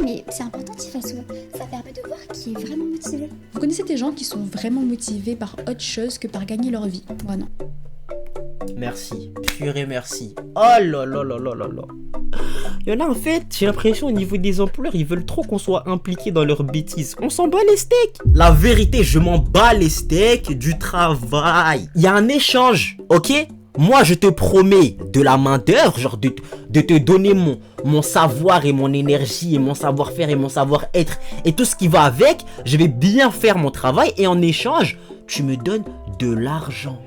mais c'est important, Tifaso. Ça permet de voir qui est vraiment motivé. Vous connaissez des gens qui sont vraiment motivés par autre chose que par gagner leur vie? Moi non. Merci, purée merci. Oh là là là là là là. Il y en a en fait, j'ai l'impression au niveau des employeurs, ils veulent trop qu'on soit impliqués dans leurs bêtises. On s'en bat les steaks. La vérité, je m'en bats les steaks du travail. Il y a un échange, ok? Moi, je te promets de la main d'œuvre, genre de te donner mon savoir et mon énergie et mon savoir-faire et mon savoir-être et tout ce qui va avec. Je vais bien faire mon travail et en échange, tu me donnes de l'argent.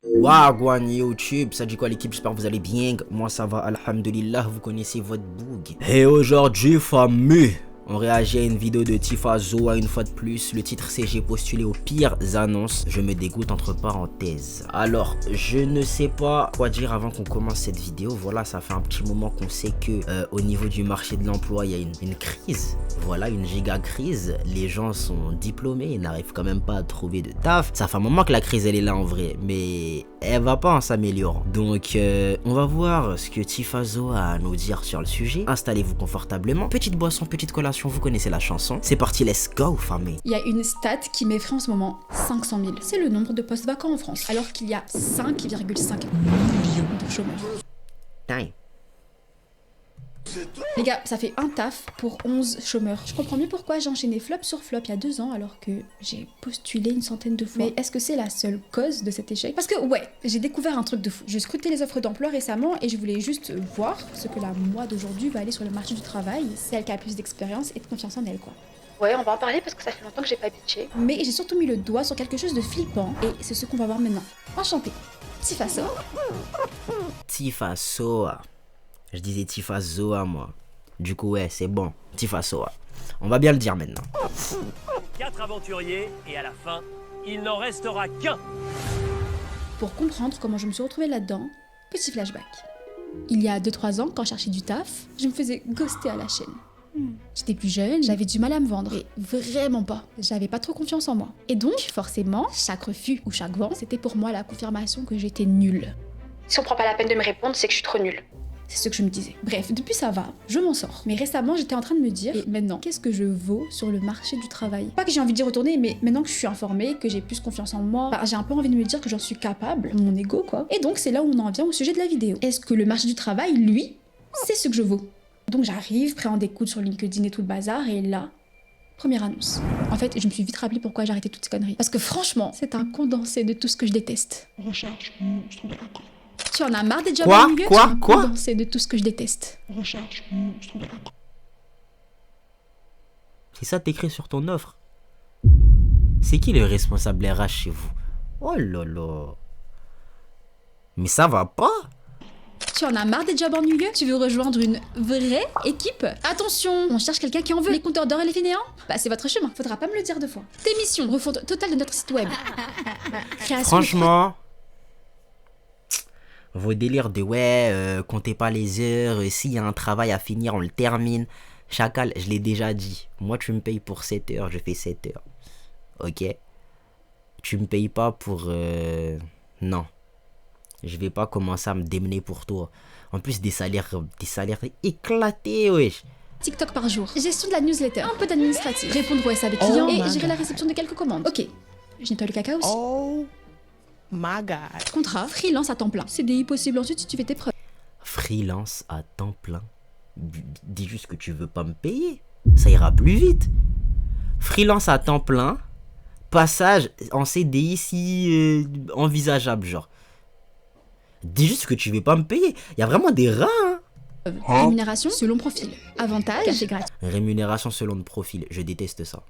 Wagwan YouTube, ça dit quoi l'équipe, j'espère que vous allez bien. Moi ça va, alhamdulillah, vous connaissez votre boug. Et aujourd'hui fameux, on réagit à une vidéo de Tifaso une fois de plus. Le titre c'est j'ai postulé aux pires annonces. Je me dégoûte entre parenthèses. Alors, je ne sais pas quoi dire avant qu'on commence cette vidéo. Voilà, ça fait un petit moment qu'on sait que au niveau du marché de l'emploi, il y a une crise. Voilà, une giga crise. Les gens sont diplômés, ils n'arrivent quand même pas à trouver de taf. Ça fait un moment que la crise elle est là en vrai, mais elle va pas en s'améliorant. Donc, on va voir ce que Tifaso a à nous dire sur le sujet. Installez-vous confortablement. Petite boisson, petite collation. Vous connaissez la chanson. C'est parti, let's go, famille. Il y a une stat qui m'effraie en ce moment, 500 000. C'est le nombre de postes vacants en France, alors qu'il y a 5,5 millions de chômeurs. Time. Les gars, ça fait un taf pour 11 chômeurs. Je comprends mieux pourquoi j'ai enchaîné flop sur flop il y a 2 ans alors que j'ai postulé une centaine de fois. Mais est-ce que c'est la seule cause de cet échec? Parce que ouais, j'ai découvert un truc de fou. J'ai scruté les offres d'emploi récemment et je voulais juste voir ce que la moi d'aujourd'hui va aller sur le marché du travail, celle qui a plus d'expérience et de confiance en elle quoi. Ouais, on va en parler parce que ça fait longtemps que j'ai pas bitché. Mais j'ai surtout mis le doigt sur quelque chose de flippant et c'est ce qu'on va voir maintenant. Enchantée. Tifaso. Tifasoa. Je disais Tifasoa moi. Du coup ouais, c'est bon. Tifasoa. On va bien le dire maintenant. 4 aventuriers et à la fin, il n'en restera qu'un. Pour comprendre comment je me suis retrouvée là-dedans, petit flashback. Il y a 2-3 ans, quand je cherchais du taf, je me faisais ghoster à la chaîne. J'étais plus jeune, j'avais du mal à me vendre, et vraiment pas. J'avais pas trop confiance en moi. Et donc, forcément, chaque refus ou chaque vent, c'était pour moi la confirmation que j'étais nulle. Si on prend pas la peine de me répondre, c'est que je suis trop nulle. C'est ce que je me disais. Bref, depuis ça va, je m'en sors. Mais récemment, j'étais en train de me dire, et maintenant, qu'est-ce que je vaux sur le marché du travail? Pas que j'ai envie d'y retourner, mais maintenant que je suis informée, que j'ai plus confiance en moi, j'ai un peu envie de me dire que j'en suis capable, mon ego quoi. Et donc c'est là où on en vient au sujet de la vidéo. Est-ce que le marché du travail, lui, c'est ce que je vaux? Donc j'arrive, prêt en découdre sur LinkedIn et tout le bazar, et là, première annonce. En fait, je me suis vite rappelé pourquoi j'ai arrêté toutes ces conneries. Parce que franchement, c'est un condensé de tout ce que je déteste. Recherche monstre de la com. Tu en as marre des jobs Quoi? ennuyeux? Quoi? Tu as un Quoi? condensé de tout ce que je déteste. Recherche monstre de la com. C'est ça t'écris sur ton offre. C'est qui le responsable RH chez vous? Oh là là. Mais ça va pas? Tu en as marre des jobs ennuyeux? Tu veux rejoindre une vraie équipe? Attention, on cherche quelqu'un qui en veut. Les compteurs d'heures et les fainéants? Bah c'est votre chemin, faudra pas me le dire 2 fois. Tes missions, refonte totale de notre site web. Création. Franchement, vos délires de ouais, comptez pas les heures, s'il y a un travail à finir, on le termine. Chacal, je l'ai déjà dit. Moi, tu me payes pour 7 heures, je fais 7 heures. Ok? Tu me payes pas pour... Non. Je vais pas commencer à me démener pour toi. En plus, des salaires éclatés, wesh. TikTok par jour. Gestion de la newsletter. Un peu d'administratif. Répondre aux avec clients et gérer la réception de quelques commandes. Ok. Je nettoie le caca aussi. Oh my god. Contrat, freelance à temps plein. CDI possible ensuite si tu fais tes preuves. Freelance à temps plein. Dis juste que tu veux pas me payer. Ça ira plus vite. Freelance à temps plein. Passage en CDI si envisageable, genre. Dis juste que tu veux pas me payer. Il y a vraiment des rats, hein. Rémunération selon profil. Avantage, café gratuit. Rémunération selon le profil. Je déteste ça.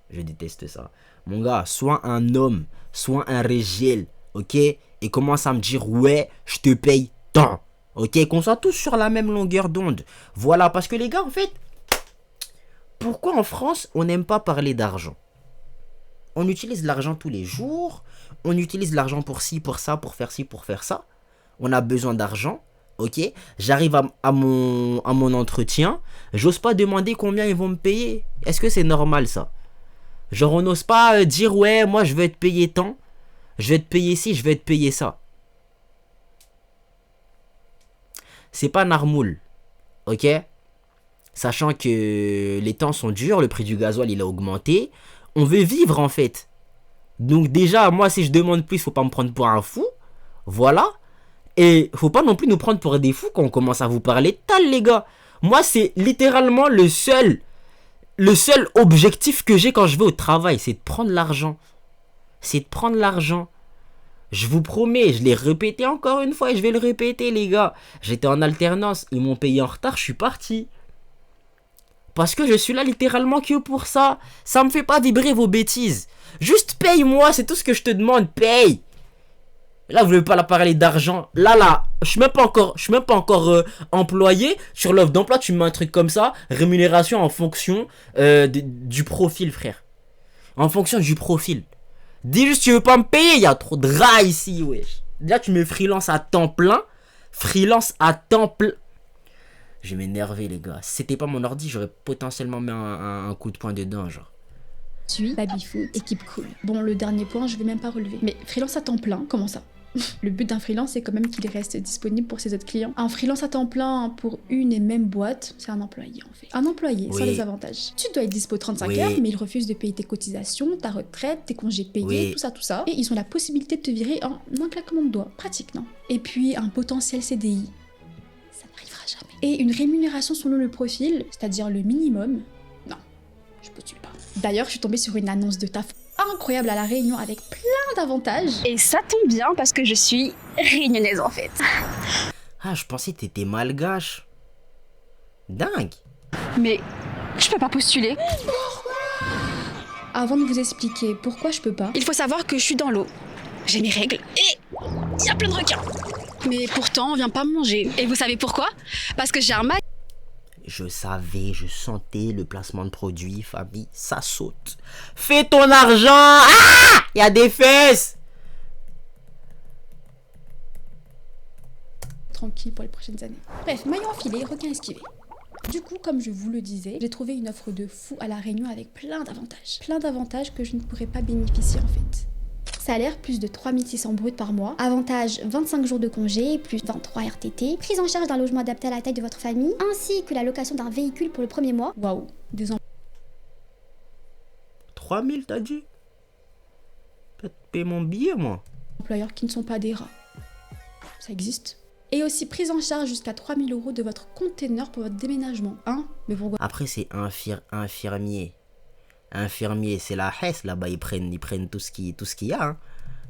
Je déteste ça. Mon gars, soit un homme, soit un régel, ok? Et commence à me dire, ouais, je te paye tant. Ok? Qu'on soit tous sur la même longueur d'onde. Voilà, parce que les gars, en fait, pourquoi en France, on n'aime pas parler d'argent? On utilise l'argent tous les jours. On utilise l'argent pour ci, pour ça, pour faire ci, pour faire ça. On a besoin d'argent. Ok, j'arrive à mon entretien, j'ose pas demander combien ils vont me payer. Est-ce que c'est normal ça? Genre on n'ose pas dire ouais moi je veux être payé tant. Je vais te payer ci, je vais te payer ça. C'est pas Narmoul. Ok? Sachant que les temps sont durs, le prix du gasoil il a augmenté. On veut vivre en fait. Donc déjà, moi si je demande plus, faut pas me prendre pour un fou. Voilà. Et faut pas non plus nous prendre pour des fous quand on commence à vous parler de tal, les gars. Moi c'est littéralement le seul objectif que j'ai quand je vais au travail. C'est de prendre l'argent. C'est de prendre l'argent. Je vous promets, je l'ai répété encore une fois et je vais le répéter, les gars. J'étais en alternance, ils m'ont payé en retard, je suis parti. Parce que je suis là littéralement que pour ça. Ça me fait pas vibrer vos bêtises. Juste paye-moi, c'est tout ce que je te demande, paye. Là, vous voulez pas la parler d'argent. Là, je suis même pas encore employé. Sur l'offre d'emploi, tu me mets un truc comme ça. Rémunération en fonction du profil, frère. En fonction du profil. Dis juste tu veux pas me payer, il y a trop de rats ici, wesh. Déjà tu mets freelance à temps plein. Freelance à temps plein. Je vais m'énerver les gars. Si c'était pas mon ordi, j'aurais potentiellement mis un coup de poing dedans, genre. Suis baby-foot, équipe cool. Bon, le dernier point, je vais même pas relever. Mais freelance à temps plein, comment ça? Le but d'un freelance, c'est quand même qu'il reste disponible pour ses autres clients. Un freelance à temps plein pour une et même boîte, c'est un employé en fait. Un employé, sans les avantages. Tu dois être dispo 35 heures, mais ils refusent de payer tes cotisations, ta retraite, tes congés payés, tout ça. Et ils ont la possibilité de te virer en un claquement de doigts. Pratique, non? Et puis un potentiel CDI. Ça n'arrivera jamais. Et une rémunération selon le profil, c'est-à-dire le minimum. Non, je postule pas. D'ailleurs, je suis tombée sur une annonce de taf incroyable à La Réunion avec plein d'avantages. Et ça tombe bien parce que je suis réunionnaise en fait. Ah, je pensais que t'étais malgache. Dingue. Mais je peux pas postuler. Avant de vous expliquer pourquoi je peux pas, Il faut savoir que je suis dans l'eau. J'ai mes règles et il y a plein de requins. Mais pourtant, on vient pas me manger. Et vous savez pourquoi? Parce que j'ai un mal. Je savais, je sentais le placement de produit, Fabi, ça saute. Fais ton argent. Ah, il y a des fesses. tranquille pour les prochaines années. Bref, maillot enfilé, requin esquivé. Du coup, comme je vous le disais, j'ai trouvé une offre de fou à La Réunion avec plein d'avantages. Plein d'avantages que je ne pourrais pas bénéficier en fait. Salaire plus de 3600 bruts par mois. Avantage 25 jours de congé, plus 23 RTT. Prise en charge d'un logement adapté à la taille de votre famille, ainsi que la location d'un véhicule pour le premier mois. Waouh, des 3000 t'as dit? Peut-être payer mon billet moi. employeurs qui ne sont pas des rats. Ça existe. Et aussi prise en charge jusqu'à 3000 € de votre container pour votre déménagement. Hein? Mais pourquoi? Après c'est infirmier. Infirmier, c'est la Hesse là-bas, ils prennent tout ce qu'il y a. Hein.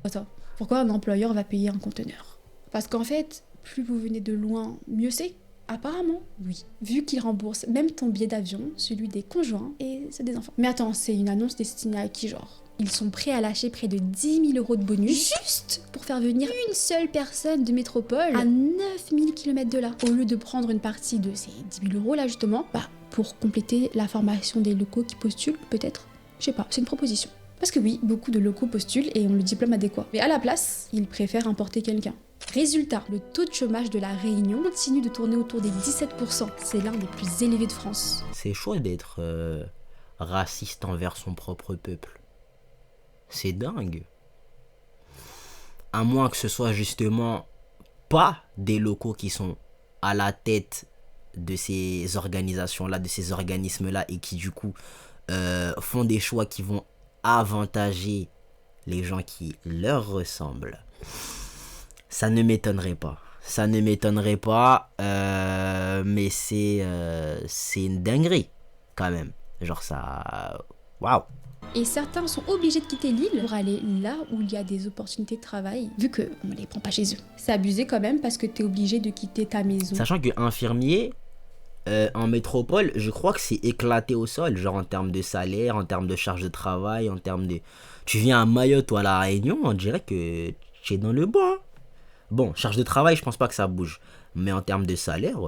Attends, pourquoi un employeur va payer un conteneur? Parce qu'en fait, plus vous venez de loin, mieux c'est. Apparemment, oui. Vu qu'il rembourse même ton billet d'avion, celui des conjoints et ceux des enfants. Mais attends, c'est une annonce destinée à qui genre? Ils sont prêts à lâcher près de 10 000 € de bonus juste pour faire venir une seule personne de métropole à 9000 km de là. Au lieu de prendre une partie de ces 10 000 € là justement, pour compléter la formation des locaux qui postulent, peut-être. Je sais pas, c'est une proposition. Parce que oui, beaucoup de locaux postulent et ont le diplôme adéquat. Mais à la place, ils préfèrent importer quelqu'un. Résultat, le taux de chômage de La Réunion continue de tourner autour des 17%. C'est l'un des plus élevés de France. C'est chaud d'être raciste envers son propre peuple. C'est dingue. À moins que ce soit justement pas des locaux qui sont à la tête de ces organisations-là, de ces organismes-là, et qui du coup font des choix qui vont avantager les gens qui leur ressemblent. Ça ne m'étonnerait pas. Ça ne m'étonnerait pas, mais c'est une dinguerie quand même. Genre ça... Waouh. Et certains sont obligés de quitter l'île pour aller là où il y a des opportunités de travail, vu qu'on ne les prend pas chez eux. C'est abusé quand même parce que t'es obligé de quitter ta maison. Sachant que infirmier, en métropole, je crois que c'est éclaté au sol, genre en termes de salaire, en termes de charge de travail, en termes de... Tu viens à Mayotte ou à La Réunion, on dirait que tu es dans le bois. Bon, charge de travail, je pense pas que ça bouge. Mais en termes de salaire...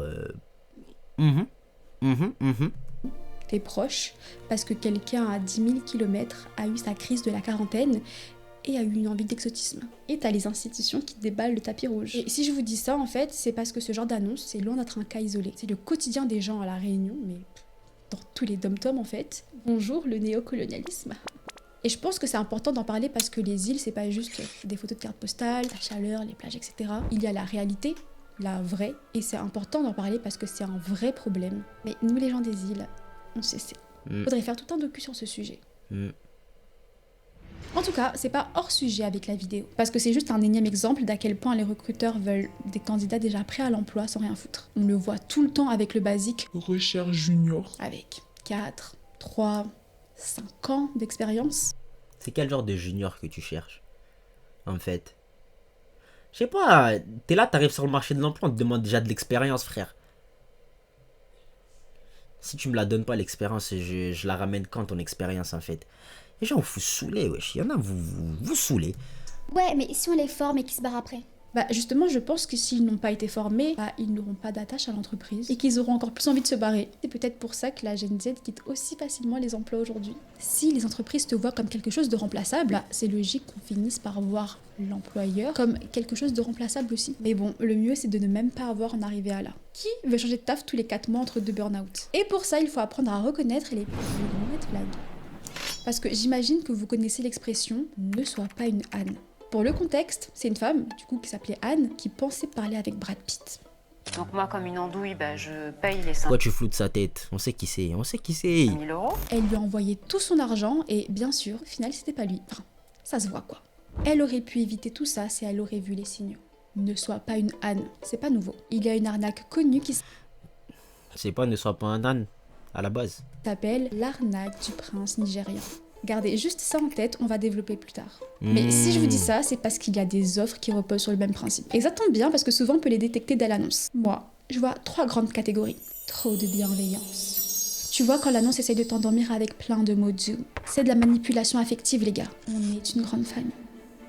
T'es proche parce que quelqu'un à 10 000 km a eu sa crise de la quarantaine et a eu une envie d'exotisme. Et t'as les institutions qui déballent le tapis rouge. Et si je vous dis ça, en fait, c'est parce que ce genre d'annonce, c'est loin d'être un cas isolé. C'est le quotidien des gens à La Réunion, mais dans tous les dom-toms, en fait. Bonjour le néocolonialisme. Et je pense que c'est important d'en parler parce que les îles, c'est pas juste des photos de cartes postales, la chaleur, les plages, etc. Il y a la réalité, la vraie, et c'est important d'en parler parce que c'est un vrai problème. Mais nous, les gens des îles, on sait. Faudrait faire tout un docu sur ce sujet. En tout cas, c'est pas hors sujet avec la vidéo, parce que c'est juste un énième exemple d'à quel point les recruteurs veulent des candidats déjà prêts à l'emploi sans rien foutre. On le voit tout le temps avec le basique, Recherche junior. avec 4, 3, 5 ans d'expérience. C'est quel genre de junior que tu cherches, en fait? Je sais pas, t'es là, t'arrives sur le marché de l'emploi, on te demande déjà de l'expérience, frère. Si tu me la donnes pas, l'expérience, je la ramène quand ton expérience, en fait? Les gens, vous saoulez, wesh. Il y en a, vous saoulez. Ouais, mais si on les forme et qu'ils se barrent après? Bah justement, je pense que s'ils n'ont pas été formés, bah, ils n'auront pas d'attache à l'entreprise et qu'ils auront encore plus envie de se barrer. C'est peut-être pour ça que la Gen Z quitte aussi facilement les emplois aujourd'hui. Si les entreprises te voient comme quelque chose de remplaçable, bah, c'est logique qu'on finisse par voir l'employeur comme quelque chose de remplaçable aussi. Mais bon, le mieux c'est de ne même pas avoir en arriver à là. Qui veut changer de taf tous les 4 mois entre 2 burn-out? Et pour ça, il faut apprendre à reconnaître les plus gros red flags. Parce que j'imagine que vous connaissez l'expression « ne sois pas une Anne ». Pour le contexte, c'est une femme, du coup, qui s'appelait Anne, qui pensait parler avec Brad Pitt. Donc moi, comme une andouille, bah, je paye les 5 Pourquoi tu floutes sa tête? On sait qui c'est, on sait qui c'est. 000 euros. Elle lui a envoyé tout son argent et, bien sûr, au final, c'était pas lui. Enfin, ça se voit, quoi. Elle aurait pu éviter tout ça si elle aurait vu les signaux. Ne sois pas une Anne, c'est pas nouveau. Il y a une arnaque connue qui C'est pas ne sois pas un âne, à la base. s'appelle l'arnaque du prince nigérian. Gardez juste ça en tête, on va développer plus tard. Mais si je vous dis ça, c'est parce qu'il y a des offres qui reposent sur le même principe. Et ça tombe bien parce que souvent on peut les détecter dès l'annonce. Moi, je vois 3 grandes catégories. Trop de bienveillance. Tu vois quand l'annonce essaye de t'endormir avec plein de mots doux. C'est de la manipulation affective, les gars. On est une grande famille.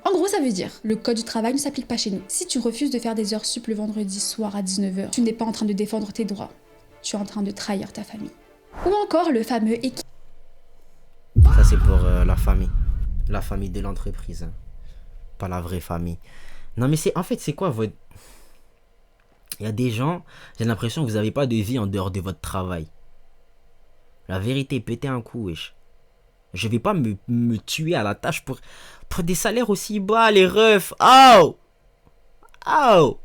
En gros, ça veut dire, le code du travail ne s'applique pas chez nous. Si tu refuses de faire des heures sup le vendredi soir à 19h, tu n'es pas en train de défendre tes droits. Tu es en train de trahir ta famille. Ou encore le fameux Ça, c'est pour la famille. La famille de l'entreprise. Hein. Pas la vraie famille. Non, mais c'est en fait, c'est quoi votre... Il y a des gens, j'ai l'impression que vous n'avez pas de vie en dehors de votre travail. La vérité, pétez un coup, wesh. Je vais pas me tuer à la tâche pour des salaires aussi bas, les refs. Oh! Oh!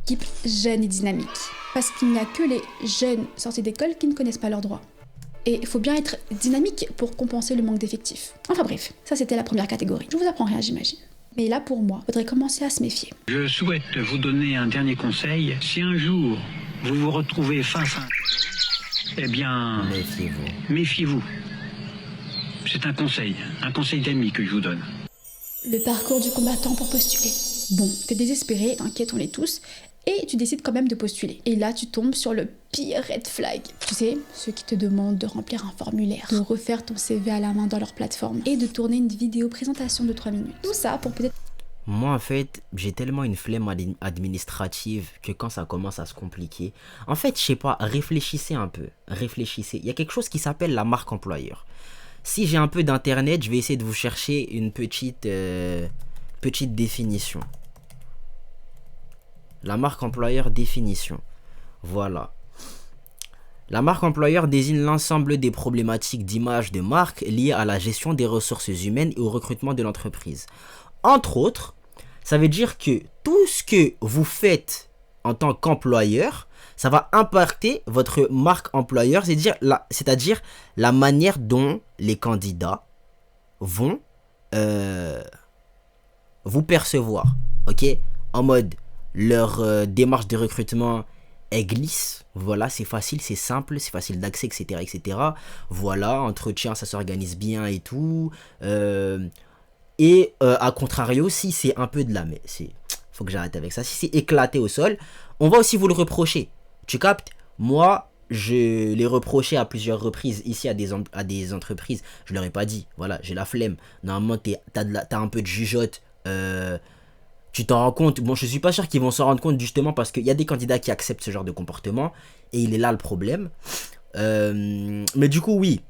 équipe jeune et dynamique. Parce qu'il n'y a que les jeunes sortis d'école qui ne connaissent pas leurs droits. Et il faut bien être dynamique pour compenser le manque d'effectifs. Enfin bref, ça c'était la première catégorie. Je vous apprends rien, j'imagine. Mais là, pour moi, il faudrait commencer à se méfier. Je souhaite vous donner un dernier conseil. Si un jour vous vous retrouvez face à un terroriste, eh bien, Méfiez-vous. méfiez-vous. C'est un conseil d'ami que je vous donne. Le parcours du combattant pour postuler. Bon, t'es désespéré, t'inquiète, on l'est tous, et tu décides quand même de postuler. Et là, tu tombes sur le pire red flag. Tu sais, ceux qui te demandent de remplir un formulaire, de refaire ton CV à la main dans leur plateforme, et de tourner une vidéo présentation de 3 minutes. Tout ça pour peut-être... Moi, en fait, j'ai tellement une flemme administrative que quand ça commence à se compliquer... En fait, je sais pas, réfléchissez un peu. Réfléchissez. Il y a quelque chose qui s'appelle la marque employeur. Si j'ai un peu d'internet, je vais essayer de vous chercher une petite définition. La marque employeur définition. Voilà. La marque employeur désigne l'ensemble des problématiques d'image de marque liées à la gestion des ressources humaines et au recrutement de l'entreprise. Entre autres, ça veut dire que tout ce que vous faites en tant qu'employeur, ça va impacter votre marque employeur, c'est-à-dire la manière dont les candidats vont vous percevoir. Ok? En mode, leur démarche de recrutement est glisse. Voilà, c'est facile, c'est simple, c'est facile d'accès, etc., etc. Voilà, entretien, ça s'organise bien et tout. À contrario, si c'est un peu de la... Mais faut que j'arrête avec ça. Si c'est éclaté au sol, on va aussi vous le reprocher. Tu captes? Moi, je l'ai reproché à plusieurs reprises ici à des entreprises. Je leur ai pas dit. Voilà, j'ai la flemme. Normalement, t'as un peu de jugeote. Tu t'en rends compte. Bon, je suis pas sûr qu'ils vont s'en rendre compte justement parce qu'il y a des candidats qui acceptent ce genre de comportement. Et il est là le problème. Mais du coup, oui.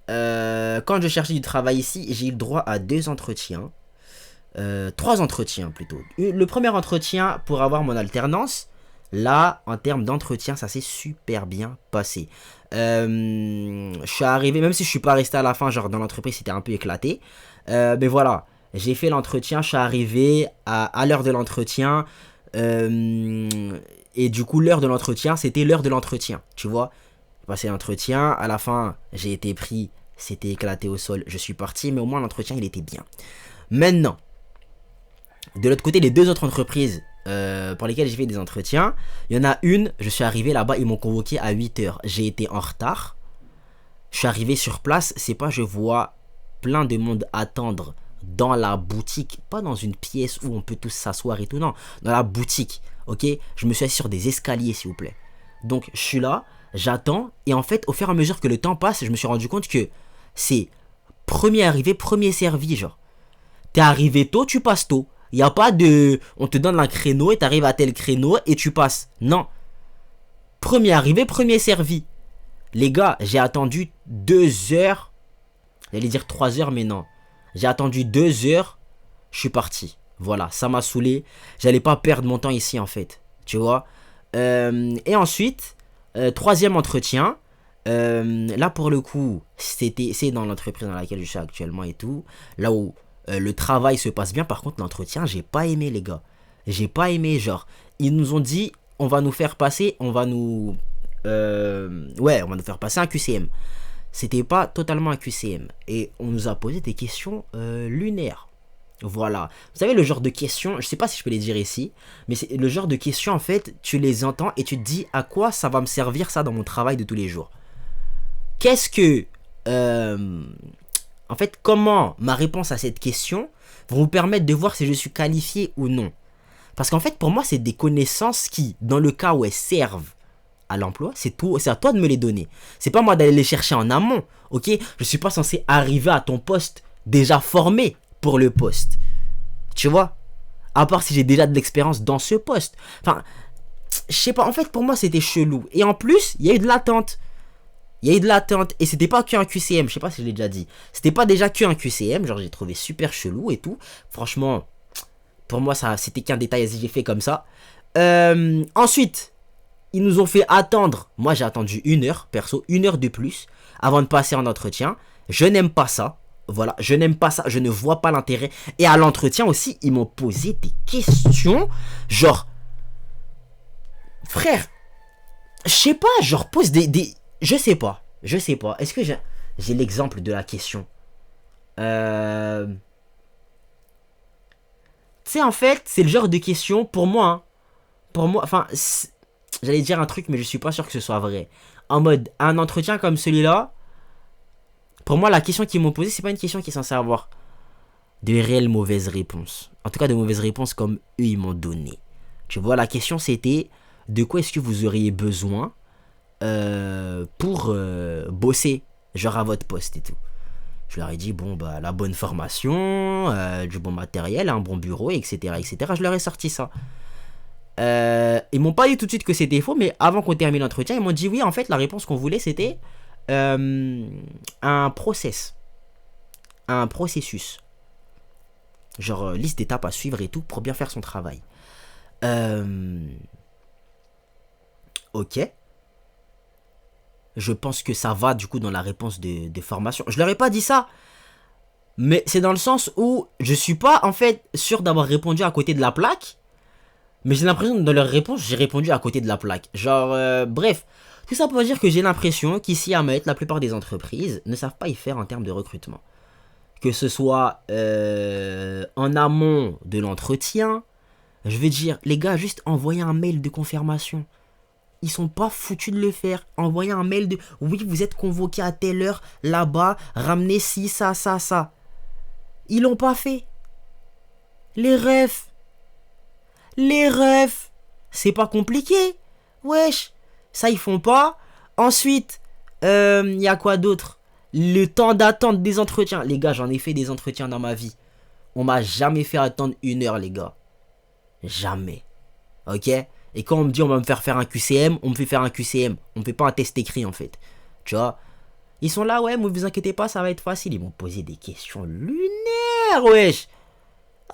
Quand je cherchais du travail ici, j'ai eu le droit à 2 entretiens. 3 entretiens plutôt. Le premier entretien pour avoir mon alternance. là, en termes d'entretien, ça s'est super bien passé. Je suis arrivé, même si je suis pas resté à la fin, genre dans l'entreprise, c'était un peu éclaté. Mais voilà, j'ai fait l'entretien, je suis arrivé à l'heure de l'entretien. Et du coup, l'heure de l'entretien, c'était l'heure de l'entretien, tu vois. J'ai passé l'entretien, à la fin, j'ai été pris, c'était éclaté au sol, je suis parti, mais au moins l'entretien, il était bien. Maintenant, de l'autre côté, les deux autres entreprises pour lesquelles j'ai fait des entretiens, il y en a une, je suis arrivé là-bas, ils m'ont convoqué à 8h. J'ai été en retard. Je suis arrivé sur place, c'est pas je vois plein de monde attendre dans la boutique, pas dans une pièce où on peut tous s'asseoir et tout, non, dans la boutique, ok. Je me suis assis sur des escaliers, s'il vous plaît. Donc, je suis là, j'attends, et en fait, au fur et à mesure que le temps passe, je me suis rendu compte que c'est premier arrivé, premier servi, genre. T'es arrivé tôt, tu passes tôt. Il n'y a pas de... On te donne un créneau et t'arrives à tel créneau et tu passes. Non. Premier arrivé, premier servi. Les gars, j'ai attendu 2 heures. J'allais dire 3 heures, mais non. J'ai attendu 2 heures. Je suis parti. Voilà, ça m'a saoulé. J'allais pas perdre mon temps ici, en fait. Tu vois. Et ensuite, troisième entretien. Là, pour le coup, c'est dans l'entreprise dans laquelle je suis actuellement et tout. Là où... le travail se passe bien, par contre l'entretien j'ai pas aimé les gars, j'ai pas aimé, genre ils nous ont dit on va nous faire passer, on va nous faire passer un QCM, c'était pas totalement un QCM et on nous a posé des questions lunaires, voilà, vous savez le genre de questions, je sais pas si je peux les dire ici, mais c'est le genre de questions en fait, tu les entends et tu te dis à quoi ça va me servir ça dans mon travail de tous les jours, qu'est-ce que en fait, comment ma réponse à cette question va vous permettre de voir si je suis qualifié ou non. Parce qu'en fait, pour moi, c'est des connaissances qui, dans le cas où elles servent à l'emploi, c'est à toi de me les donner. C'est pas moi d'aller les chercher en amont, ok? Je suis pas censé arriver à ton poste déjà formé pour le poste. Tu vois? À part si j'ai déjà de l'expérience dans ce poste. Enfin, je sais pas, en fait, pour moi, c'était chelou. Et en plus, il y a eu de l'attente. Il y a eu de l'attente et c'était pas qu'un QCM, je sais pas si je l'ai déjà dit. C'était pas déjà qu'un QCM, genre j'ai trouvé super chelou et tout. Franchement, pour moi ça c'était qu'un détail, j'ai fait comme ça. Ensuite, ils nous ont fait attendre. Moi j'ai attendu 1 heure, perso, 1 heure de plus avant de passer en entretien. Je n'aime pas ça. Voilà, je n'aime pas ça, je ne vois pas l'intérêt. Et à l'entretien aussi, ils m'ont posé des questions. Genre, frère, je sais pas, genre pose des... Je sais pas. Est-ce que j'ai l'exemple de la question? Tu sais, en fait, c'est le genre de question, pour moi, hein, enfin, j'allais dire un truc, mais je suis pas sûr que ce soit vrai. En mode, un entretien comme celui-là, pour moi, la question qu'ils m'ont posée, c'est pas une question qui est censée avoir de réelles mauvaises réponses. En tout cas, de mauvaises réponses comme eux, ils m'ont donné. Tu vois, la question, c'était, de quoi est-ce que vous auriez besoin pour bosser genre à votre poste et tout. Je leur ai dit bon bah la bonne formation, du bon matériel, un bon bureau, etc. Je leur ai sorti ça. Ils m'ont pas dit tout de suite que c'était faux, mais avant qu'on termine l'entretien, ils m'ont dit oui, en fait la réponse qu'on voulait c'était un processus, genre liste d'étapes à suivre et tout pour bien faire son travail. Ok. Je pense que ça va du coup dans la réponse de formation. Je leur ai pas dit ça. Mais c'est dans le sens où je suis pas en fait sûr d'avoir répondu à côté de la plaque. Mais j'ai l'impression que dans leur réponse, j'ai répondu à côté de la plaque. Genre, bref. Tout ça pour dire que j'ai l'impression qu'ici à Mayotte, la plupart des entreprises ne savent pas y faire en termes de recrutement. Que ce soit en amont de l'entretien. Je vais dire, les gars, juste envoyez un mail de confirmation. Ils sont pas foutus de le faire. Envoyer un mail de oui, vous êtes convoqué à telle heure là-bas, ramenez ci, ça. Ils l'ont pas fait. Les refs, c'est pas compliqué. Wesh, ça ils font pas. Ensuite, y a quoi d'autre? Le temps d'attente des entretiens. Les gars, j'en ai fait des entretiens dans ma vie. On m'a jamais fait attendre 1 heure, les gars. Jamais. Ok? Et quand on me dit on va me faire un QCM, on me fait faire un QCM. On me fait pas un test écrit en fait. Tu vois? Ils sont là, ouais, mais vous inquiétez pas, ça va être facile. Ils m'ont posé des questions lunaires, wesh.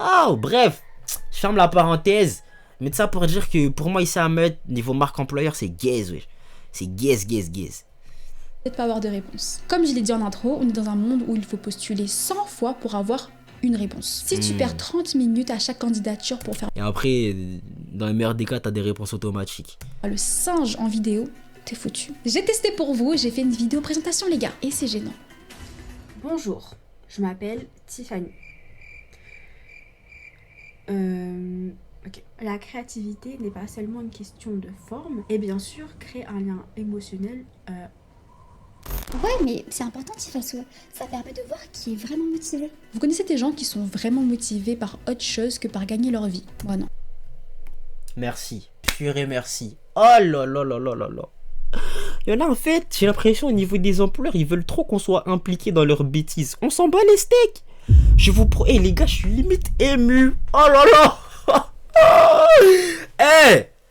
Oh, bref. Je ferme la parenthèse. Mais de ça pour dire que pour moi, ici à Meut, niveau marque employeur, c'est gaze, wesh. C'est gaze. Peut-être pas avoir de réponse. Comme je l'ai dit en intro, on est dans un monde où il faut postuler 100 fois pour avoir une réponse. Si tu perds 30 minutes à chaque candidature pour faire Et après, dans le meilleur des cas, t'as des réponses automatiques. le singe en vidéo, t'es foutu. J'ai testé pour vous, j'ai fait une vidéo présentation les gars, et c'est gênant. Bonjour, je m'appelle Tiffany. Ok. La créativité n'est pas seulement une question de forme, et bien sûr, créer un lien émotionnel. Ouais, mais c'est important, Tifaso. Ça permet de voir qui est vraiment motivé. Vous connaissez des gens qui sont vraiment motivés par autre chose que par gagner leur vie? Moi non. Merci. Purée, merci. Oh là là là là là là. Il y en a en fait, j'ai l'impression au niveau des employeurs, ils veulent trop qu'on soit impliqué dans leurs bêtises. On s'en bat les steaks. Je vous pro... les gars, je suis limite ému. Oh là là.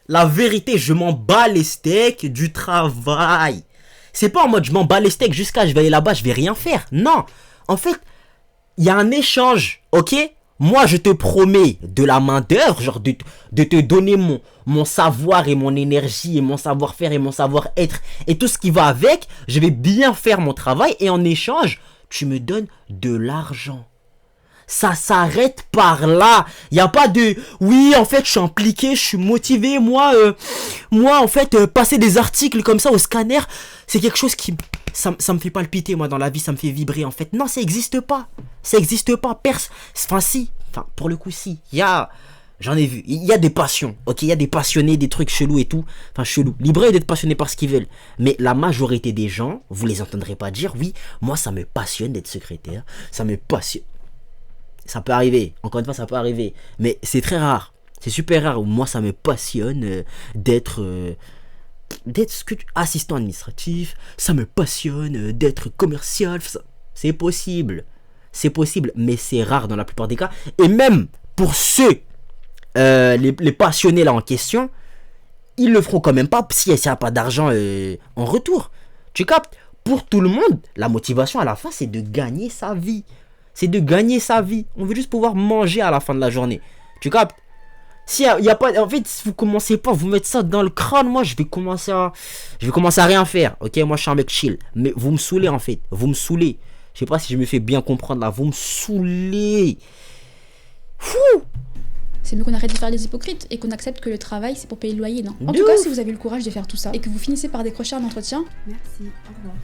La vérité, je m'en bats les steaks du travail. C'est pas en mode je m'en bats les steaks jusqu'à je vais aller là-bas, je vais rien faire. Non. En fait, il y a un échange, ok? Moi, je te promets de la main d'œuvre, genre de te donner mon savoir et mon énergie et mon savoir-faire et mon savoir-être et tout ce qui va avec. Je vais bien faire mon travail et en échange, tu me donnes de l'argent. Ça s'arrête par là. Il n'y a pas de... Oui, en fait, je suis impliqué, je suis motivé. Moi, en fait, passer des articles comme ça au scanner, c'est quelque chose qui... Ça me fait palpiter, moi, dans la vie, ça me fait vibrer, en fait. Non, ça n'existe pas. Ça n'existe pas. Enfin, si. Enfin, pour le coup, si. J'en ai vu. Il y a des passions, ok? Il y a des passionnés, des trucs chelous et tout. Enfin, chelous. Libre d'être passionnés par ce qu'ils veulent. Mais la majorité des gens, vous les entendrez pas dire, oui, moi, ça me passionne d'être secrétaire. Ça me passionne. Ça peut arriver, encore une fois ça peut arriver, mais c'est très rare, c'est super rare. Moi ça me passionne d'être assistant administratif, ça me passionne d'être commercial, c'est possible, mais c'est rare dans la plupart des cas. Et même pour ceux, les passionnés là en question, ils le feront quand même pas si il n'y a pas d'argent en retour, tu captes? Pour tout le monde, la motivation à la fin c'est de gagner sa vie. C'est de gagner sa vie. On veut juste pouvoir manger à la fin de la journée. Tu captes? Si y a pas... En fait, si vous commencez pas à vous mettre ça dans le crâne, moi, je vais commencer à rien faire. Ok, moi, je suis un mec chill. Mais vous me saoulez, en fait. Vous me saoulez. Je sais pas si je me fais bien comprendre, là. Vous me saoulez. Fou! C'est mieux qu'on arrête de faire les hypocrites et qu'on accepte que le travail, c'est pour payer le loyer, non? En tout cas, si vous avez le courage de faire tout ça et que vous finissez par décrocher un entretien... Merci, au revoir.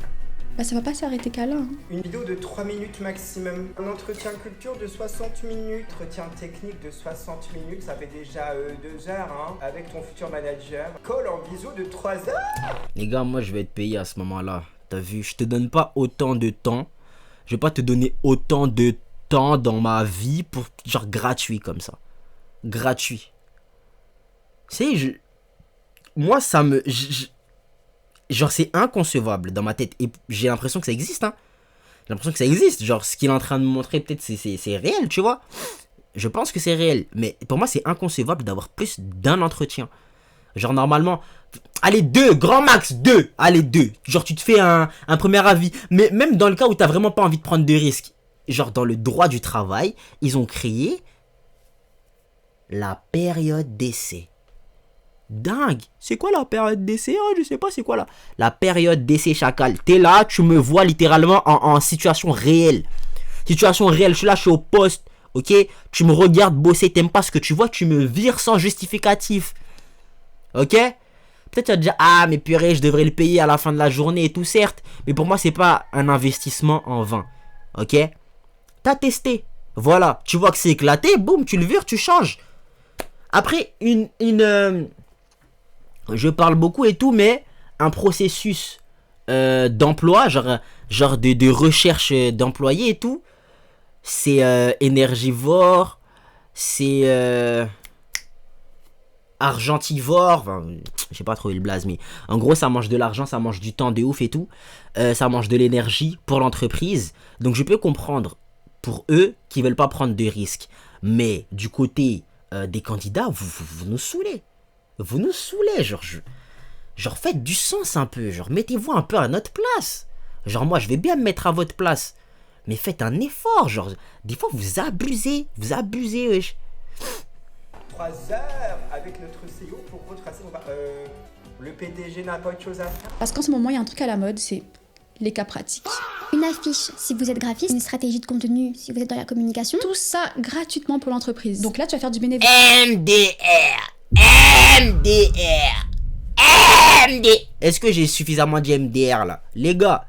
Bah ça va pas s'arrêter câlin. Hein. Une vidéo de 3 minutes maximum. Un entretien culture de 60 minutes. Entretien technique de 60 minutes. Ça fait déjà 2 heures hein, avec ton futur manager. Call en visio de 3 heures. Les gars, moi je vais être payé à ce moment-là. T'as vu, je te donne pas autant de temps. Je vais pas te donner autant de temps dans ma vie pour genre gratuit comme ça. Gratuit. C'est... Moi ça me... Genre c'est inconcevable dans ma tête. Et j'ai l'impression que ça existe hein. J'ai l'impression que ça existe. Genre ce qu'il est en train de me montrer peut-être c'est réel tu vois. Je pense que c'est réel. Mais pour moi c'est inconcevable d'avoir plus d'un entretien. Genre normalement... Allez 2, grand max 2. Allez 2. Genre tu te fais un premier avis. Mais même dans le cas où t'as vraiment pas envie de prendre de risques. Genre dans le droit du travail, ils ont créé la période d'essai. Dingue. C'est quoi la période d'essai? Oh, je sais pas c'est quoi là. La période d'essai chacal. T'es là, tu me vois littéralement en situation réelle. Situation réelle, je suis là, je suis au poste. Ok? Tu me regardes bosser, t'aimes pas ce que tu vois, tu me vires sans justificatif. Ok? Peut-être tu vas te dire, ah mais purée, je devrais le payer à la fin de la journée et tout, certes. Mais pour moi, c'est pas un investissement en vain. Ok? T'as testé. Voilà. Tu vois que c'est éclaté, boum, tu le vires, tu changes. Après, je parle beaucoup et tout, mais un processus d'emploi, genre de recherche d'employés et tout, c'est énergivore, c'est argentivore, enfin, j'ai pas trouvé le blaze, mais en gros, ça mange de l'argent, ça mange du temps de ouf et tout, ça mange de l'énergie pour l'entreprise, donc je peux comprendre pour eux qui veulent pas prendre de risques, mais du côté des candidats, vous nous saoulez. Vous nous saoulez, genre faites du sens un peu, genre mettez-vous un peu à notre place. Genre moi je vais bien me mettre à votre place, mais faites un effort, genre des fois vous abusez wesh. 3 heures avec notre CEO pour retracer nos... le PDG n'a pas autre chose à faire. Parce qu'en ce moment, il y a un truc à la mode, c'est les cas pratiques. Une affiche si vous êtes graphiste, une stratégie de contenu si vous êtes dans la communication. Tout ça gratuitement pour l'entreprise. Donc là, tu vas faire du bénévolat. MDR. Est-ce que j'ai suffisamment dit MDR là? Les gars,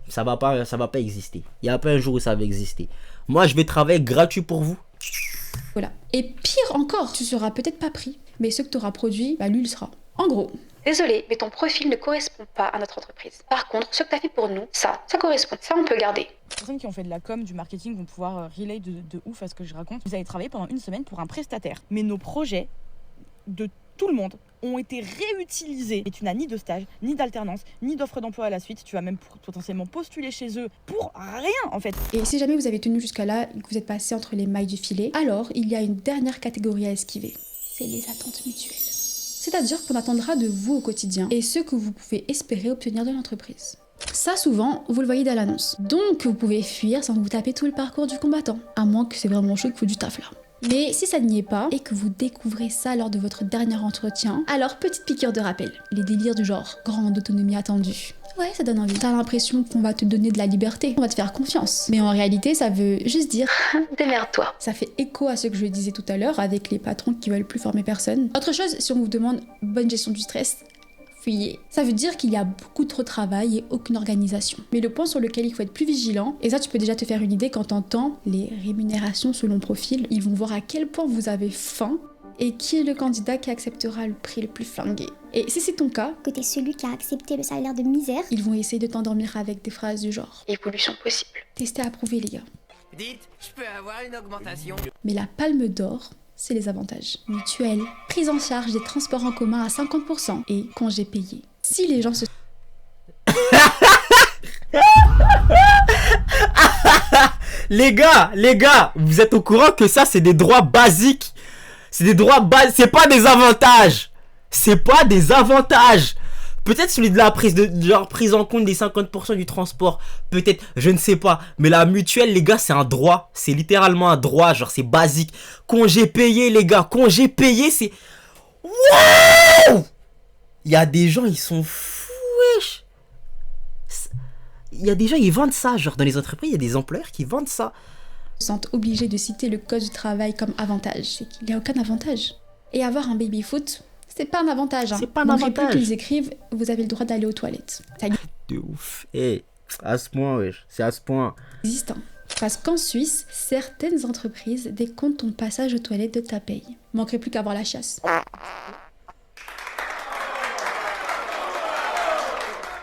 ça va pas exister. Il y a pas un jour où ça va exister. Moi, je vais travailler gratuit pour vous. Voilà. Et pire encore, tu seras peut-être pas pris, mais ce que tu auras produit, bah lui, il sera. En gros. Désolé, mais ton profil ne correspond pas à notre entreprise. Par contre, ce que tu as fait pour nous, ça correspond. Ça, on peut garder. Les personnes qui ont fait de la com, du marketing vont pouvoir relay de ouf à ce que je raconte. Vous avez travaillé pendant une semaine pour un prestataire. Mais nos projets de tout le monde ont été réutilisés. Et tu n'as ni de stage, ni d'alternance, ni d'offre d'emploi à la suite. Tu vas même potentiellement postuler chez eux pour rien en fait. Et si jamais vous avez tenu jusqu'à là et que vous êtes passé entre les mailles du filet, alors il y a une dernière catégorie à esquiver. C'est les attentes mutuelles. C'est-à-dire qu'on attendra de vous au quotidien et ce que vous pouvez espérer obtenir de l'entreprise. Ça, souvent, vous le voyez dans l'annonce. Donc, vous pouvez fuir sans vous taper tout le parcours du combattant. À moins que c'est vraiment chaud qu'il faut du taf là. Mais si ça n'y est pas, et que vous découvrez ça lors de votre dernier entretien, alors petite piqûre de rappel. Les délires du genre grande autonomie attendue. Ouais, ça donne envie. T'as l'impression qu'on va te donner de la liberté, on va te faire confiance. Mais en réalité, ça veut juste dire démerde-toi. Ça fait écho à ce que je disais tout à l'heure avec les patrons qui veulent plus former personne. Autre chose, si on vous demande bonne gestion du stress, fuyez. Ça veut dire qu'il y a beaucoup trop de travail et aucune organisation. Mais le point sur lequel il faut être plus vigilant, et ça tu peux déjà te faire une idée quand t'entends les rémunérations selon profil, ils vont voir à quel point vous avez faim et qui est le candidat qui acceptera le prix le plus flingué. Et si c'est ton cas, que t'es celui qui a accepté le salaire de misère, ils vont essayer de t'endormir avec des phrases du genre évolution possible. Testez, approuvé les gars. Dites, je peux avoir une augmentation. Mais la palme d'or, c'est les avantages. Mutuelle, prise en charge des transports en commun à 50% et congés payés. Si les gens se... Les gars, vous êtes au courant que ça, c'est des droits basiques. C'est des droits basiques, c'est pas des avantages. C'est pas des avantages. Peut-être celui de la prise en compte des 50% du transport. Peut-être, je ne sais pas. Mais la mutuelle, les gars, c'est un droit. C'est littéralement un droit, genre c'est basique. Congé payé, les gars. Congé payé, c'est... Wouh! Il y a des gens, ils sont fous, wesh. Il y a des gens, ils vendent ça. Genre dans les entreprises, il y a des employeurs qui vendent ça. Se sentent obligés de citer le code du travail comme avantage. C'est qu'il n'y a aucun avantage. Et avoir un baby-foot... c'est pas un avantage. Hein. C'est pas un avantage. Plus qu'ils écrivent, vous avez le droit d'aller aux toilettes. Ça de ouf. Eh, à ce point, wesh. C'est à ce point. Existe. Parce qu'en Suisse, certaines entreprises décomptent ton passage aux toilettes de ta paye. Manquerait plus qu'à avoir la chasse.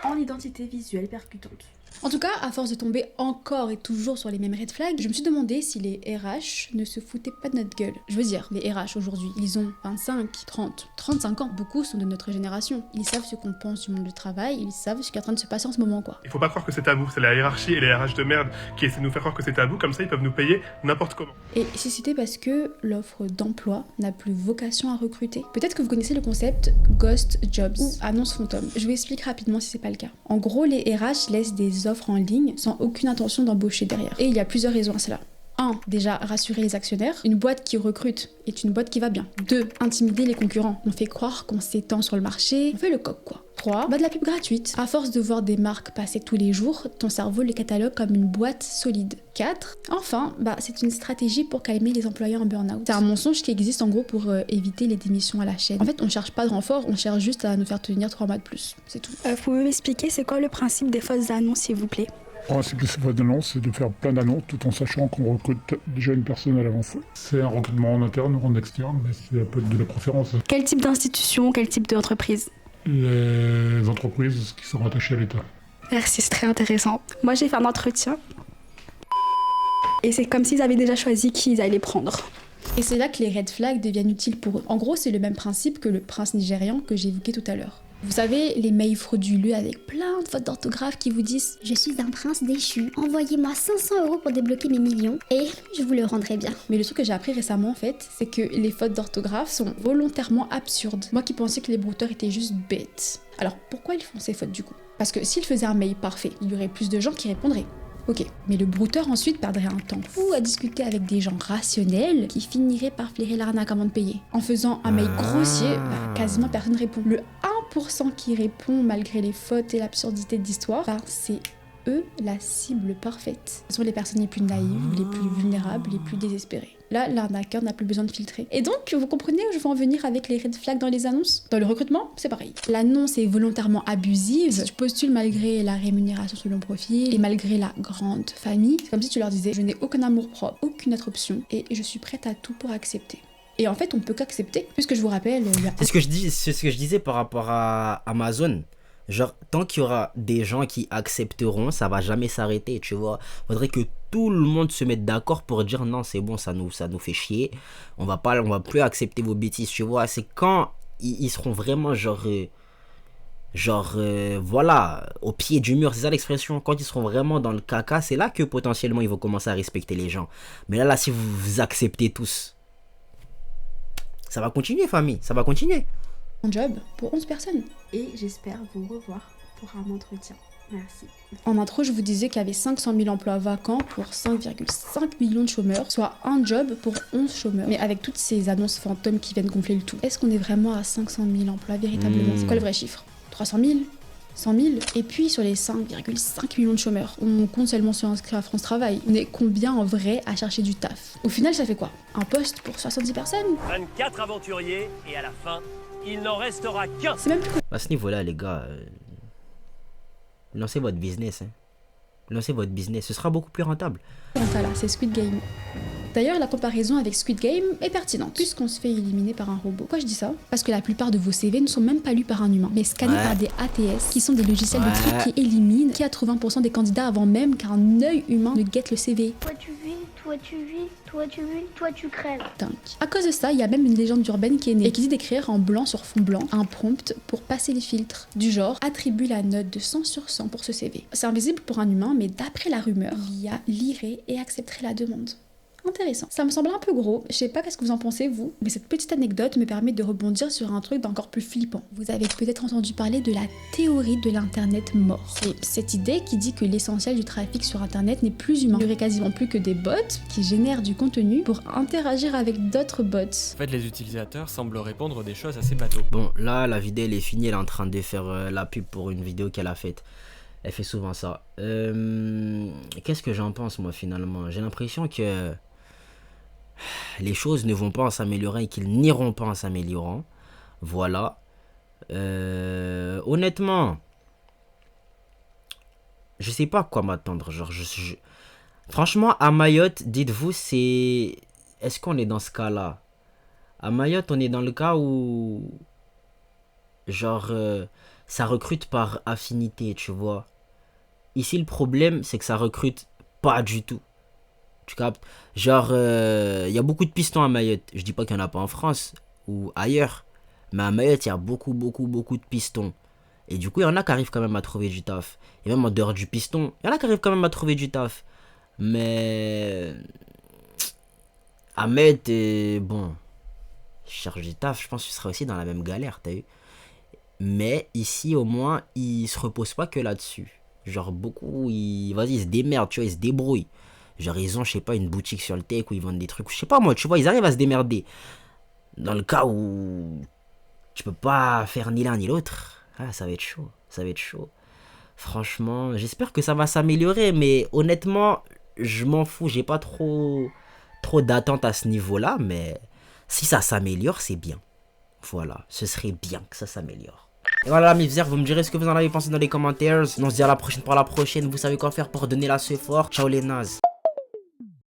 En identité visuelle percutante. En tout cas, à force de tomber encore et toujours sur les mêmes red flags, je me suis demandé si les RH ne se foutaient pas de notre gueule. Je veux dire, les RH aujourd'hui, ils ont 25, 30, 35 ans. Beaucoup sont de notre génération. Ils savent ce qu'on pense du monde du travail, ils savent ce qui est en train de se passer en ce moment, quoi. Il faut pas croire que c'est tabou, c'est la hiérarchie et les RH de merde qui essaient de nous faire croire que c'est tabou, comme ça ils peuvent nous payer n'importe comment. Et si c'était parce que l'offre d'emploi n'a plus vocation à recruter. Peut-être que vous connaissez le concept Ghost Jobs ou annonce fantôme. Je vous explique rapidement si c'est pas le cas. En gros, les RH laissent des offres en ligne sans aucune intention d'embaucher derrière. Et il y a plusieurs raisons à cela. 1. Déjà, rassurer les actionnaires. Une boîte qui recrute est une boîte qui va bien. 2. Intimider les concurrents. On fait croire qu'on s'étend sur le marché. On fait le coq, quoi. 3. De la pub gratuite. À force de voir des marques passer tous les jours, ton cerveau les catalogue comme une boîte solide. 4. Enfin, c'est une stratégie pour calmer les employeurs en burn-out. C'est un mensonge qui existe en gros pour éviter les démissions à la chaîne. En fait, on cherche pas de renfort, on cherche juste à nous faire tenir 3 mois de plus. C'est tout. Vous pouvez m'expliquer c'est quoi le principe des fausses annonces, s'il vous plaît? Le principe de ces fausses annonces, c'est de faire plein d'annonces tout en sachant qu'on recrute déjà une personne à l'avance. C'est un recrutement en interne ou en externe, mais c'est un peu de la préférence. Quel type d'institution, quel type d'entreprise? Les entreprises qui sont rattachées à l'État. Merci, c'est très intéressant. Moi, j'ai fait un entretien. Et c'est comme s'ils avaient déjà choisi qui ils allaient prendre. Et c'est là que les red flags deviennent utiles pour eux. En gros, c'est le même principe que le prince nigérian que j'ai évoqué tout à l'heure. Vous savez, les mails frauduleux avec plein de fautes d'orthographe qui vous disent « Je suis un prince déchu, envoyez-moi 500 € pour débloquer mes millions et je vous le rendrai bien. » Mais le truc que j'ai appris récemment en fait, c'est que les fautes d'orthographe sont volontairement absurdes. Moi qui pensais que les brouteurs étaient juste bêtes. Alors pourquoi ils font ces fautes du coup? Parce que s'ils faisaient un mail parfait, il y aurait plus de gens qui répondraient. Ok, mais le brouteur ensuite perdrait un temps fou à discuter avec des gens rationnels qui finiraient par flairer l'arnaque avant de payer. En faisant un mail grossier, quasiment personne répond. Le 1% qui répond malgré les fautes et l'absurdité de l'histoire, c'est eux la cible parfaite. Ce sont les personnes les plus naïves, les plus vulnérables, les plus désespérées. Là, l'arnaqueur n'a plus besoin de filtrer. Et donc, vous comprenez où je veux en venir avec les red flags dans les annonces? Dans le recrutement, c'est pareil. L'annonce est volontairement abusive. Si tu postules malgré la rémunération selon profil et malgré la grande famille, c'est comme si tu leur disais « Je n'ai aucun amour propre, aucune autre option et je suis prête à tout pour accepter ». Et en fait, on ne peut qu'accepter, puisque je vous rappelle... C'est ce que je disais par rapport à Amazon. Genre, tant qu'il y aura des gens qui accepteront, ça va jamais s'arrêter, tu vois. Faudrait que tout le monde se mette d'accord pour dire non, c'est bon, ça nous fait chier. On va plus accepter vos bêtises, tu vois. C'est quand ils seront vraiment voilà, au pied du mur, c'est ça l'expression. Quand ils seront vraiment dans le caca, c'est là que potentiellement ils vont commencer à respecter les gens. Mais là, si vous acceptez tous, ça va continuer, famille, ça va continuer. Un job pour 11 personnes. Et j'espère vous revoir pour un entretien. Merci. En intro, je vous disais qu'il y avait 500 000 emplois vacants pour 5,5 millions de chômeurs, soit un job pour 11 chômeurs. Mais avec toutes ces annonces fantômes qui viennent gonfler le tout, est-ce qu'on est vraiment à 500 000 emplois véritablement? C'est quoi le vrai chiffre? 300 000? 100 000? Et puis sur les 5,5 millions de chômeurs, on compte seulement ceux inscrits à France Travail. On est combien en vrai à chercher du taf? Au final, ça fait quoi? Un poste pour 70 personnes? 24 aventuriers et à la fin, il n'en restera qu'un. C'est même plus... À ce niveau-là, les gars, lancez votre business. Lancez votre business, ce sera beaucoup plus rentable. Voilà, c'est Squid Game. D'ailleurs, la comparaison avec Squid Game est pertinente, puisqu'on se fait éliminer par un robot. Pourquoi je dis ça? Parce que la plupart de vos CV ne sont même pas lus par un humain, mais scannés par des ATS, qui sont des logiciels de tri qui éliminent 80% des candidats avant même qu'un œil humain ne guette le CV. Toi tu vis, toi tu vis, toi tu vis, toi tu crèves. Dingue. À cause de ça, il y a même une légende urbaine qui est née et qui dit d'écrire en blanc sur fond blanc un prompt pour passer les filtres. Du genre, attribue la note de 100 sur 100 pour ce CV. C'est invisible pour un humain, mais d'après la rumeur, l'IA lirait et accepterait la demande. Intéressant. Ça me semble un peu gros, je sais pas qu'est-ce que vous en pensez vous, mais cette petite anecdote me permet de rebondir sur un truc d'encore plus flippant. Vous avez peut-être entendu parler de la théorie de l'internet mort. C'est cette idée qui dit que l'essentiel du trafic sur internet n'est plus humain. Il n'y aurait quasiment plus que des bots qui génèrent du contenu pour interagir avec d'autres bots. En fait, les utilisateurs semblent répondre des choses assez bateaux. Bon, là, la vidéo elle est finie, elle est en train de faire la pub pour une vidéo qu'elle a faite. Elle fait souvent ça. Qu'est-ce que j'en pense moi finalement? J'ai l'impression que les choses ne vont pas en s'améliorer et qu'ils n'iront pas en s'améliorant. Voilà. Honnêtement, je sais pas à quoi m'attendre. Genre, franchement, à Mayotte, dites-vous, c'est... Est-ce qu'on est dans ce cas-là? À Mayotte, on est dans le cas où... Genre, ça recrute par affinité, tu vois. Ici, le problème, c'est que ça recrute pas du tout. Tu captes? Genre, il y a beaucoup de pistons à Mayotte. Je dis pas qu'il n'y en a pas en France ou ailleurs. Mais à Mayotte, il y a beaucoup de pistons. Et du coup, il y en a qui arrivent quand même à trouver du taf. Et même en dehors du piston, il y en a qui arrivent quand même à trouver du taf. Mais... à Mayotte, bon... Je cherche du taf, je pense que tu seras aussi dans la même galère, t'as vu? Mais ici, au moins, ils se reposent pas que là-dessus. Genre, beaucoup, vas-y, ils se démerdent, tu vois, ils se débrouillent. Genre, ils ont, je sais pas, une boutique sur le tech où ils vendent des trucs. Je sais pas, moi, tu vois, ils arrivent à se démerder. Dans le cas où tu peux pas faire ni l'un ni l'autre, ah, ça va être chaud. Ça va être chaud. Franchement, j'espère que ça va s'améliorer. Mais honnêtement, je m'en fous. J'ai pas trop d'attente à ce niveau-là. Mais si ça s'améliore, c'est bien. Voilà, ce serait bien que ça s'améliore. Et voilà, mes viseurs, vous me direz ce que vous en avez pensé dans les commentaires. On se dit à la prochaine pour la prochaine. Vous savez quoi faire pour donner la ce fort. Ciao les nazes.